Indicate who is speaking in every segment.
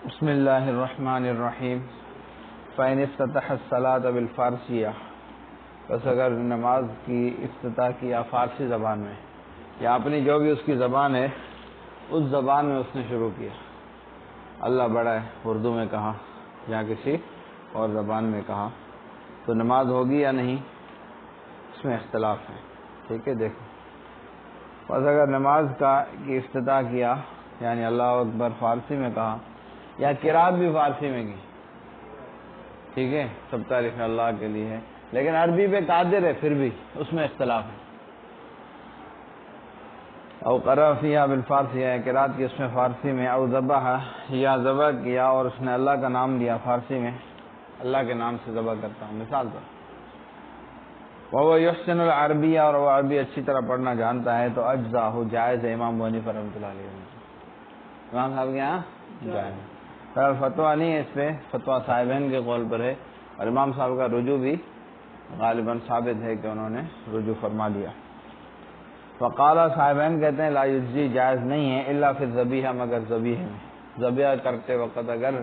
Speaker 1: بسم اللہ الرحمن الرحیم فإن افتتح الصلاة بالفارسیہ، بس اگر نماز کی افتتاح کیا فارسی زبان میں یا اپنی جو بھی اس کی زبان ہے اس زبان میں اس نے شروع کیا، اللہ بڑا ہے اردو میں کہا یا کسی اور زبان میں کہا، تو نماز ہوگی یا نہیں اس میں اختلاف ہے. ٹھیک ہے، دیکھو بس اگر نماز کی افتتاح کیا یعنی اللہ اکبر فارسی میں کہا یا قرات بھی فارسی میں کی، ٹھیک ہے، سب تعریف اللہ کے لیے ہے، لیکن عربی پہ قادر ہے پھر بھی اس میں اختلاف ہے. او قرأ فیہا بالفارسی ہے، قرات کی اس میں فارسی میں، او ذبح یا ذبح کیا اور اس نے اللہ کا نام لیا فارسی میں، اللہ کے نام سے ذبح کرتا ہوں مثال پر، وہ یحسن العربیہ اور وہ عربی اچھی طرح پڑھنا جانتا ہے تو اجزا ہو جائز ہے. امام ابو حنیفہ رحمۃ اللہ علیہ امام صاحب کے یہاں جائز ہے، فتویٰ نہیں ہے اس پہ، فتویٰ صاحبین کے قول پر ہے، اور امام صاحب کا رجوع بھی غالباً ثابت ہے کہ انہوں نے رجوع فرما لیا. وقال صاحبین کہتے ہیں لا یجزی جائز نہیں ہے الا فی الذبیحہ، مگر ذبیحہ میں، ذبیحہ کرتے وقت اگر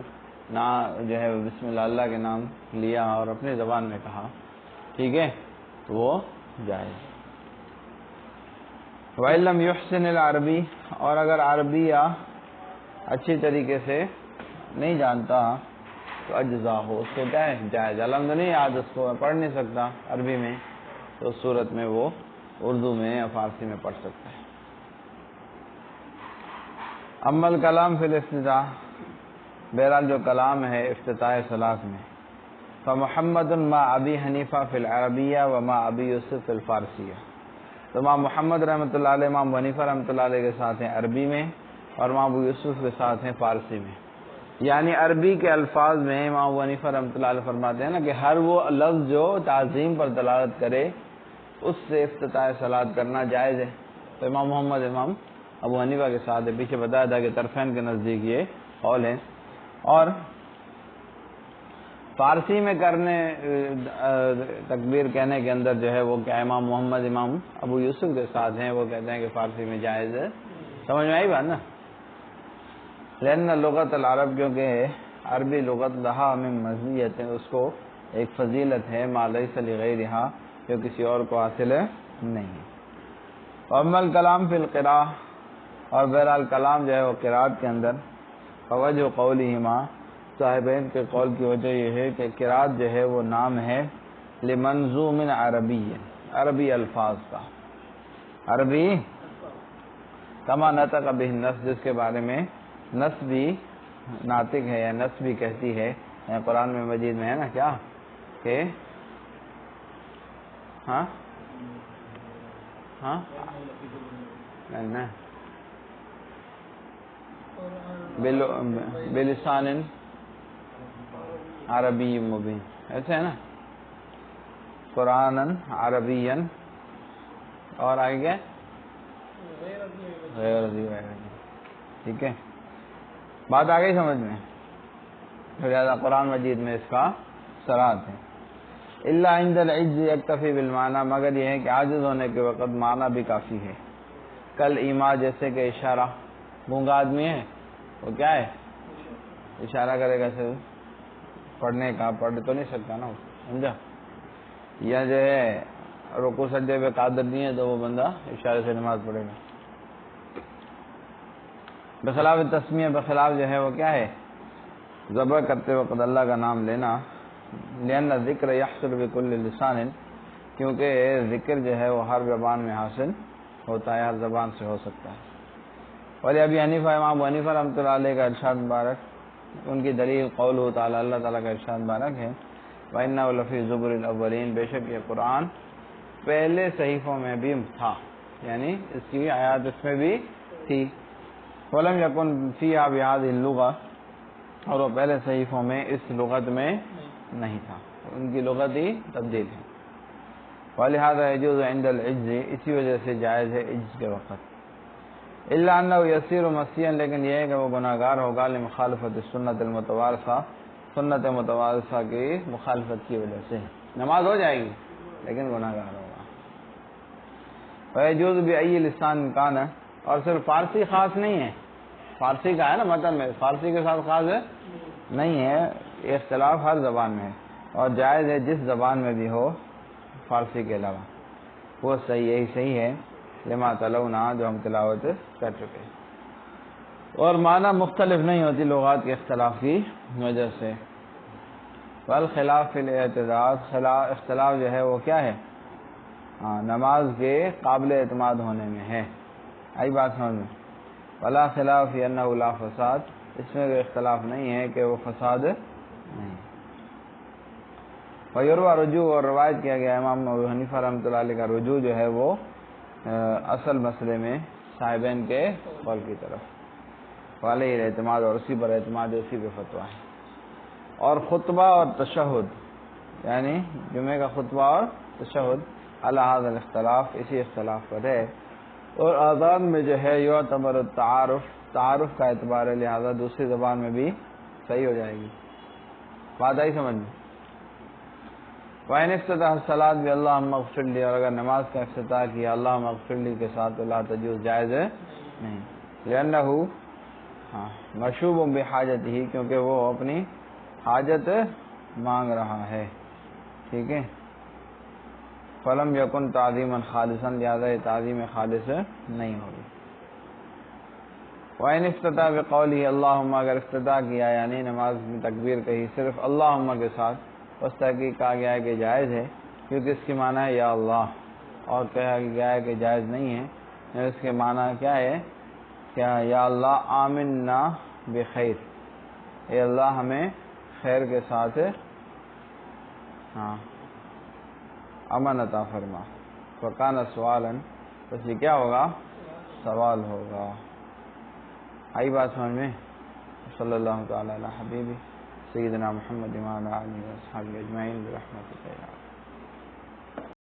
Speaker 1: نہ جو ہے بسم اللہ اللہ کے نام لیا اور اپنی زبان میں کہا، ٹھیک ہے، تو وہ جائز. وَإِن لَّمْ يُحْسِنِ الْعَرَبِيَّ، اور اگر عربیہ اچھی طریقے سے نہیں جانتا تو اجزا ہو، اس کو کیا ہے جائز. الحمد نہیں آج اس کو پڑھ نہیں سکتا عربی میں تو اس صورت میں وہ اردو میں یا فارسی میں پڑھ سکتا ہے. اما الکلام فی الافتتاح، بہرحال جو کلام ہے افتتاح صلاۃ میں، فمحمد ما ابی حنیفہ فی العربیہ و ما ابی یوسف فی الفارسیہ، تو امام محمد رحمۃ اللہ علیہ امام حنیفہ رحمۃ اللہ علیہ کے ساتھ ہیں عربی میں اور امام ابو یوسف کے ساتھ ہیں فارسی میں. یعنی عربی کے الفاظ میں امام ابو حنیفہ رحمۃ اللہ علیہ فرماتے ہیں نا کہ ہر وہ لفظ جو تعظیم پر دلالت کرے اس سے افتتاح صلاۃ کرنا جائز ہے. تو امام محمد امام ابو حنیفہ کے ساتھ ہے، پیچھے بتایا تھا کہ طرفین کے نزدیک یہ قول ہے. اور فارسی میں کرنے تکبیر کہنے کے اندر جو ہے وہ کیا امام محمد امام ابو یوسف کے ساتھ ہیں، وہ کہتے ہیں کہ فارسی میں جائز ہے. سمجھ میں آئی بات نا؟ لأن لغت العرب، کیونکہ عربی لغت لہا من مزیت، اس کو ایک فضیلت ہے ما لیس لغیرہا، جو کسی اور کو حاصل نہیں. اما الکلام فی القراءہ، اور بہرحال کلام جو ہے وہ قرات کے اندر، فوجہ قولہما، صاحبین کے قول کی وجہ یہ ہے کہ قرات جو ہے وہ نام ہے لمنظوم عربی، عربی الفاظ کا، عربی کما نطق بہ النص، جس کے بارے میں نص بھی ناطق ہے یا نص بھی کہتی ہے. قرآن میں مجید میں ہے نا کیا کہ ہاں ہاں نہیں بلسان عربی مبین، ایسے ہے نا، قرآن عربی، اور آگے کیا غیر عربی. ٹھیک ہے، بات آ گئی سمجھ میں؟ لہذا قرآن مجید میں اس کا صراحت ہے. الا عند العجز یکتفی بالمعنی، مگر یہ ہے کہ عاجز ہونے کے وقت معنی بھی کافی ہے. کل ایما، جیسے کہ اشارہ، گونگا آدمی ہے وہ کیا ہے اشارہ کرے گا صرف پڑھنے کا، پڑھ تو نہیں سکتا نا، سمجھا؟ یا جو ہے رکوع سجدے پہ قادر نہیں ہے تو وہ بندہ اشارے سے نماز پڑھے گا. بخلاف تسمیہ، بخلاف جو ہے وہ کیا ہے ذبح کرتے وقت اللہ کا نام لینا. لأن ذکر یحصل بکل لسان، کیونکہ ذکر جو ہے وہ ہر زبان میں حاصل ہوتا ہے، ہر زبان سے ہو سکتا ہے. اور ابی حنیفہ امام ابو حنیفہ رحمۃ اللہ علیہ کا ارشاد مبارک، ان کی دلیل قولہ تعالی، اللہ تعالیٰ کا ارشاد مبارک ہے وَإِنَّهُ لَفِي زُبُرِ الْأَوَّلِينَ، بے شک یہ قرآن پہلے صحیفوں میں بھی تھا، یعنی اس کی آیات اس میں بھی تھی. وَلَمْ يَكُنْ فِيهَا بِهَذِهِ اللُّغَةِ، اور وہ پہلے صحیفوں میں اس لغت میں نہیں تھا، ان کی لغت ہی تبدیل ہے. وَلِهَذَا يَجُوزُ عِنْدَ الْعِجْزِ، اسی وجہ سے جائز ہے عجز کے وقت. إِلَّا أَنَّهُ يَصِيرُ مَسِيًّا، لیکن یہ ہے کہ وہ گناہ گار ہوگا لمخالفت السنت المتوارثہ، سنت متوارثہ کی مخالفت کی وجہ سے. نماز ہو جائے گی لیکن گناہ گار ہوگا. وَيَجُوزُ بِأَيِّ لِسَانٍ كَانَ، اور صرف فارسی خاص نہیں ہے، فارسی کا ہے نا متن میں، فارسی کے ساتھ خاص ہے نہیں ہے، یہ اختلاف ہر زبان میں ہے اور جائز ہے جس زبان میں بھی ہو فارسی کے علاوہ، وہ صحیح یہی صحیح ہے لما تلونا جو ہم تلاوت کر چکے، اور معنی مختلف نہیں ہوتی لغات کے اختلاف کی وجہ سے۔ والخلاف فی الاعتداد، اختلاف جو ہے وہ کیا ہے؟ نماز کے قابل اعتماد ہونے میں ہے، آئی بات سمجھ میں؟ ولا خلاف فی انہ لا فساد، اس میں کوئی اختلاف نہیں ہے کہ وہ فساد نہیں۔ ویروی رجوع، اور روایت کیا گیا امام ابو حنیفہ رحمۃ اللہ علیہ کا رجوع جو ہے وہ اصل مسئلے میں صاحبین کے قول کی طرف والے اعتماد، اور اسی پر اعتماد، اسی پہ فتویٰ ہے۔ اور خطبہ اور تشہد، یعنی جمعے کا خطبہ اور تشہد علی ھذا الاختلاف، اسی اختلاف پر ہے۔ اور اذان میں جو ہے یعتبر التعارف، تعارف کا اعتبار ہے، لہذا دوسری زبان میں بھی صحیح ہو جائے گی، بات آئی سمجھ میں؟ وَإِنِ افتتح الصلاۃ بِاللّٰهُمَّ اغفر لِي، اور اگر نماز کا افتتاح کیا اللہم اغفر لی کے ساتھ تو لا تجوز، جائز ہے نہیں، لأنہ مشوب بحاجتہ، کیونکہ وہ اپنی حاجت مانگ رہا ہے، ٹھیک ہے۔ فلم یکن تعظیما خالصا، لہذا یہ تعظیم خالص نہیں ہوگی۔ وَإِنِ افتتح بقولہ اللہم، اگر افتتاح کیا یعنی نماز میں تکبیر کہی صرف اللہم کے ساتھ، اس تحقیق کہا گیا ہے کہ جائز ہے، کیونکہ اس کی معنی ہے یا اللہ، اور کہا گیا ہے کہ جائز نہیں ہے، اس کے معنی کیا ہے؟ کیا یا اللہ آمنا بخیر، اے اللہ ہمیں خیر کے ساتھ امن عطا فرما، فکان سوالا، بس یہ کیا ہوگا؟ سوال ہوگا، آئی بات سمجھ میں؟ صلی اللہ تعالی علی حبیبی سیدنا محمد وعلی آلہ وصحبہ اجمعین برحمتک یا